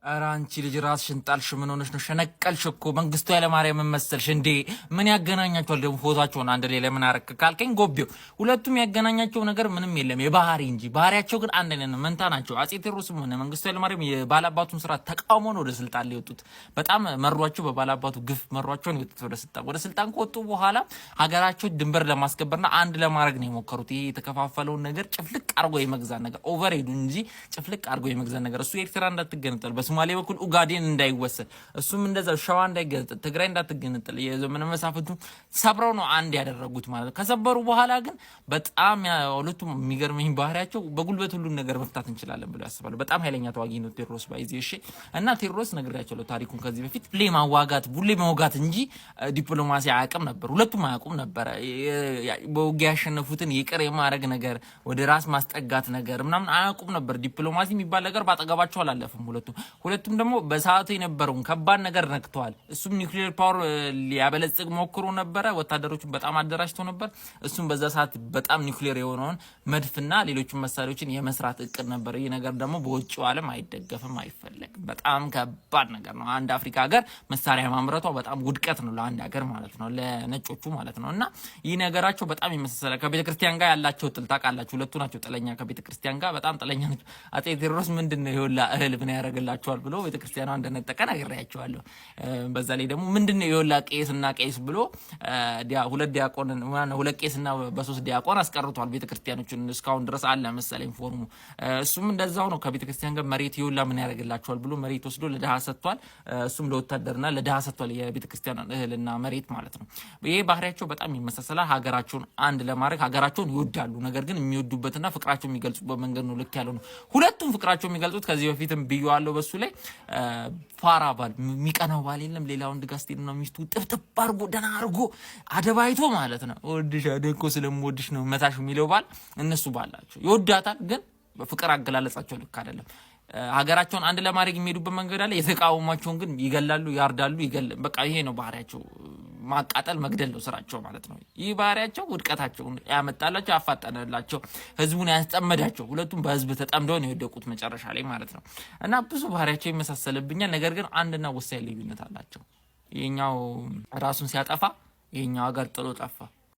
አራንቺ ልጅ ራስሽን ጣልሽ ምን ሆነሽ ነው? ሸነቀልሽ እኮ መንግስቱ ኃይለማርያም መሰልሽ እንዴ? ምን ያገናኛቸዋል ደግሞ ፎቶአቸውን አንድ ላይ ለምን አረክ ካልከኝ ጎቤው ሁለቱም ያገናኛቸው ነገር ምንም የለም የባህሪ እንጂ ባህሪያቸው ግን አንድ አይነት ነው። መንታ ናቸው። አጼ ቴዎድሮስም ሆነ መንግስቱ ኃይለማርያም የባላባቱን ስራ ተቃውሞ ነው ወደ ስልጣን ሊወጡት። በጣም መሯቸው፣ በባላባቱ ግፍ መሯቸው ነው የወጡት ወደ ስልጣን ከወጡ በኋላ ሀገራቸው ድንበር ለማስከበርና አንድ ለማድረግ ነው የሞከሩት። ይሄ የተከፋፈለውን ነገር ጭፍልቅ አርጎ የመግዛት ነገር ኦቨር ሄዱ እንጂ ጭፍልቅ አርጎ የመግዛት ነገር እሱ ኤርትራ እንዳትገነጠል ሶማሌ በኩል ኡጋዴን እንዳይወሰድ እሱም እንደዛው ሸዋ እንዳይገነጠል ትግራይ እንዳትገነጠል የዘመነ መሳፍንቱ ሰብረው ነው አንድ ያደረጉት ማለት ነው። ከሰበሩ በኋላ ግን በጣም ሁለቱም የሚገርመኝ ባህሪያቸው በጉልበት ሁሉ ነገር መፍታት እንችላለን ብለው ያስባሉ። በጣም ኃይለኛ ተዋጊ ነው ቴዎድሮስ ባይዚ። እሺ እና ቴዎድሮስ ነግራቸው ታሪኩን ከዚህ በፊት ቡሌ ማዋጋት ቡሌ መውጋት እንጂ ዲፕሎማሲ አያውቅም ነበር። ሁለቱም አያውቁም ነበር። በውጊያ ያሸነፉትን ይቅር የማድረግ ነገር ወደ ራስ ማስጠጋት ነገር ምናምን አያውቁም ነበር። ዲፕሎማሲ የሚባል ነገር ባጠገባቸው አላለፈም ሁለቱም ደግሞ በሰዓቱ የነበረውን ከባድ ነገር ነክተዋል። እሱም ኒውክሊየር ፓወር ሊያበለጽግ ሞክሮ ነበረ። ወታደሮቹን በጣም አደራጅተው ነበር። እሱም በዛ ሰዓት በጣም ኒውክሊየር የሆነውን መድፍና ሌሎችን መሳሪያዎችን የመስራት እቅድ ነበር። ይህ ነገር ደግሞ በውጭው ዓለም አይደገፍም፣ አይፈለግም። በጣም ከባድ ነገር ነው። አንድ አፍሪካ ሀገር መሳሪያ ማምረቷ በጣም ውድቀት ነው ለአንድ ሀገር ማለት ነው፣ ለነጮቹ ማለት ነው። እና ይህ ነገራቸው በጣም ይመሳሰላል። ከቤተክርስቲያን ጋር ያላቸው ጥል ታውቃላችሁ። ሁለቱ ናቸው ጥለኛ፣ ከቤተክርስቲያን ጋር በጣም ጥለኛ ናቸው። አጼ ቴዎድሮስ ምንድነው ይሁላ እህል ምን ያደርግላቸዋል ብሎ ቤተክርስቲያኗ እንደነጠቀ ነግሬያቸዋለሁ። በዛ ላይ ደግሞ ምንድነው የወላ ቄስና ቄስ ብሎ ሁለት ቄስና በሶስት ዲያቆን አስቀርቷል ቤተክርስቲያኖችን። እስካሁን ድረስ አለ መሰለኝ ፎርሙ። እሱም እንደዛው ነው። ከቤተክርስቲያን ጋር መሬት የወላ ምን ያደርግላቸዋል ብሎ መሬት ወስዶ ለድሃ ሰጥቷል። እሱም ለወታደርና ለድሃ ሰጥቷል፣ የቤተክርስቲያን እህልና መሬት ማለት ነው። ይሄ ባህሪያቸው በጣም ይመሳሰላል። ሀገራቸውን አንድ ለማድረግ ሀገራቸውን ይወዳሉ። ነገር ግን የሚወዱበትና ፍቅራቸው የሚገልጹበት መንገድ ነው ልክ ያለው ነው። ሁለቱም ፍቅራቸው የሚገልጹት ከዚህ በፊትም ብየዋለሁ በሱ ላይ ፋራ ባል የሚቀናው ባል የለም። ሌላ ወንድ ጋር ስትሄድ ነው ሚስቱ ጥብጥብ አርጎ ደህና አርጎ አደባይቶ ማለት ነው ወድሽ እኮ ስለምወድሽ ነው መታሽ የሚለው ባል እነሱ ባላቸው ይወዳታል። ግን በፍቅር አገላለጻቸው ልክ አይደለም። ሀገራቸውን አንድ ለማድረግ የሚሄዱበት መንገድ አለ። የተቃወሟቸውን ግን ይገላሉ፣ ያርዳሉ፣ በቃ ይሄ ነው ባህሪያቸው። ማቃጠል መግደል ነው ስራቸው ማለት ነው። ይህ ባህሪያቸው ውድቀታቸው ያመጣላቸው ያፋጠነላቸው ህዝቡን ያስጠመዳቸው ሁለቱም በህዝብ ተጠምደው ነው የወደቁት መጨረሻ ላይ ማለት ነው። እና ብዙ ባህሪያቸው ይመሳሰልብኛል። ነገር ግን አንድና ወሳኝ ልዩነት አላቸው። ይሄኛው ራሱን ሲያጠፋ ይሄኛው ሀገር ጥሎ ጠፋ።